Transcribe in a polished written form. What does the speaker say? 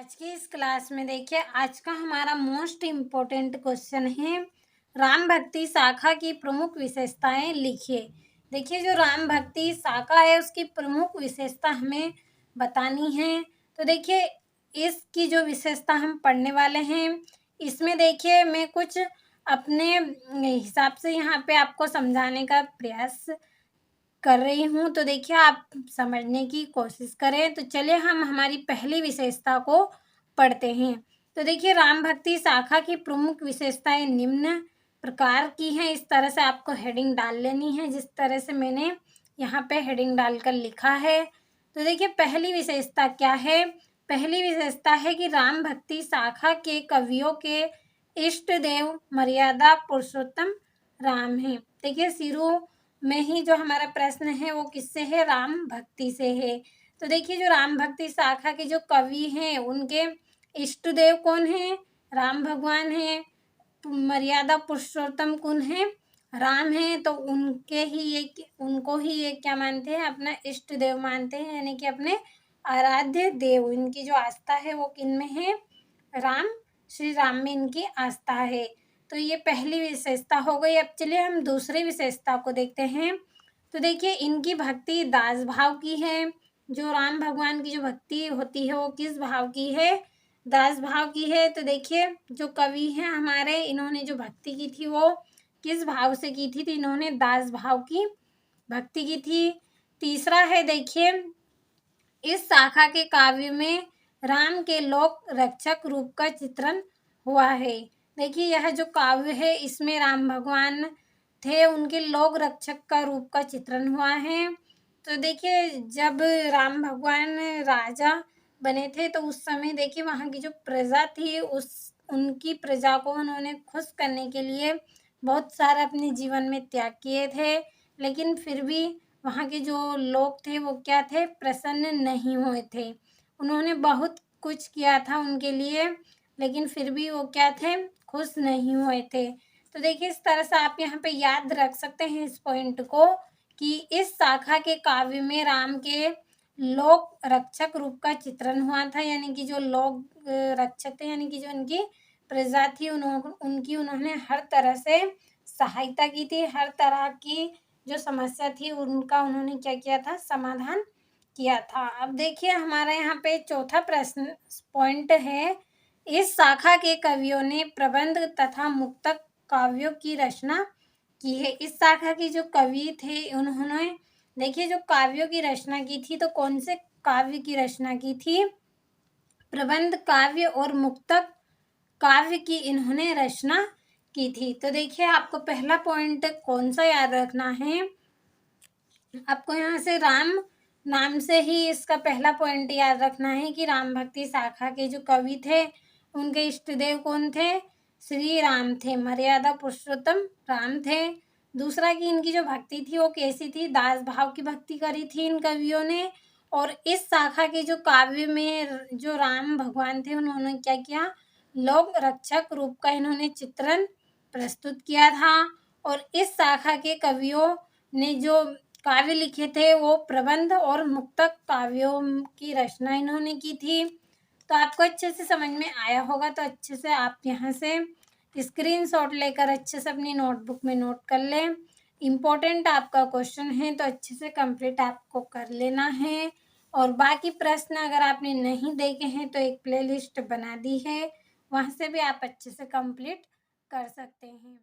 आज की इस क्लास में देखिए आज का हमारा मोस्ट इम्पोर्टेंट क्वेश्चन है राम भक्ति शाखा की प्रमुख विशेषताएं लिखिए। देखिए जो राम भक्ति शाखा है उसकी प्रमुख विशेषता हमें बतानी है। तो देखिए इसकी जो विशेषता हम पढ़ने वाले हैं इसमें देखिए मैं कुछ अपने हिसाब से यहाँ पे आपको समझाने का प्रयास कर रही हूँ। तो देखिए आप समझने की कोशिश करें। तो चलिए हम हमारी पहली विशेषता को पढ़ते हैं। तो देखिए राम भक्ति शाखा की प्रमुख विशेषताएं निम्न प्रकार की हैं। इस तरह से आपको हेडिंग डाल लेनी है जिस तरह से मैंने यहाँ पे हेडिंग डालकर लिखा है। तो देखिए पहली विशेषता क्या है? पहली विशेषता है कि राम भक्ति शाखा के कवियों के इष्ट देव मर्यादा पुरुषोत्तम राम हैं। देखिए शुरू में ही जो हमारा प्रश्न है वो किससे है? राम भक्ति से है। तो देखिए जो राम भक्ति शाखा के जो कवि हैं उनके इष्ट देव कौन है? राम भगवान है। मर्यादा पुरुषोत्तम कौन है? राम है। तो उनको ही ये क्या मानते हैं? अपना इष्ट देव मानते हैं, यानी कि अपने आराध्य देव। इनकी जो आस्था है वो किन में है? राम, श्री राम में इनकी आस्था है। तो ये पहली विशेषता हो गई। अब चलिए हम दूसरी विशेषता को देखते हैं। तो देखिए इनकी भक्ति दास भाव की है। जो राम भगवान की जो भक्ति होती है वो किस भाव की है? दास भाव की है। तो देखिए जो कवि हैं हमारे, इन्होंने जो भक्ति की थी वो किस भाव से की थी? तो इन्होंने दास भाव की भक्ति की थी। तीसरा है देखिए इस शाखा के काव्य में राम के लोक रक्षक रूप का चित्रण हुआ है। देखिए यह जो काव्य है इसमें राम भगवान थे, उनके लोक रक्षक का रूप का चित्रण हुआ है। तो देखिए जब राम भगवान राजा बने थे तो उस समय देखिए वहाँ की जो प्रजा थी उनकी प्रजा को उन्होंने खुश करने के लिए बहुत सारा अपने जीवन में त्याग किए थे, लेकिन फिर भी वहाँ के जो लोग थे वो क्या थे? प्रसन्न नहीं हुए थे। उन्होंने बहुत कुछ किया था उनके लिए, लेकिन फिर भी वो क्या थे? खुश नहीं हुए थे। तो देखिए इस तरह से आप यहाँ पे याद रख सकते हैं इस पॉइंट को कि इस शाखा के काव्य में राम के लोक रक्षक रूप का चित्रण हुआ था, यानी कि जो लोक रक्षक थे, यानी कि जो उनकी प्रजा थी उन्होंने हर तरह से सहायता की थी। हर तरह की जो समस्या थी उनका उन्होंने क्या किया था? समाधान किया था। अब देखिए हमारा यहाँ पे चौथा प्रश्न पॉइंट है, इस शाखा के कवियों ने प्रबंध तथा मुक्तक काव्यों की रचना की है। इस शाखा के जो कवि थे उन्होंने देखिए जो काव्यों की रचना की थी, तो कौन से काव्य की रचना की थी? प्रबंध काव्य और मुक्तक काव्य की इन्होंने रचना की थी। तो देखिए आपको पहला पॉइंट कौन सा याद रखना है? आपको यहाँ से राम नाम से ही इसका पहला पॉइंट याद रखना है कि राम भक्ति शाखा के जो कवि थे उनके इष्ट देव कौन थे? श्री राम थे, मर्यादा पुरुषोत्तम राम थे। दूसरा कि इनकी जो भक्ति थी वो कैसी थी? दास भाव की भक्ति करी थी इन कवियों ने। और इस शाखा के जो काव्य में जो राम भगवान थे उन्होंने क्या किया? लोक रक्षक रूप का इन्होंने चित्रण प्रस्तुत किया था। और इस शाखा के कवियों ने जो काव्य लिखे थे वो प्रबंध और मुक्तक काव्यों की रचना इन्होंने की थी। तो आपको अच्छे से समझ में आया होगा। तो अच्छे से आप यहाँ से स्क्रीनशॉट लेकर अच्छे से अपनी नोटबुक में नोट कर लें। इम्पोर्टेंट आपका क्वेश्चन है तो अच्छे से कंप्लीट आपको कर लेना है। और बाकी प्रश्न अगर आपने नहीं देखे हैं तो एक प्लेलिस्ट बना दी है, वहाँ से भी आप अच्छे से कंप्लीट कर सकते हैं।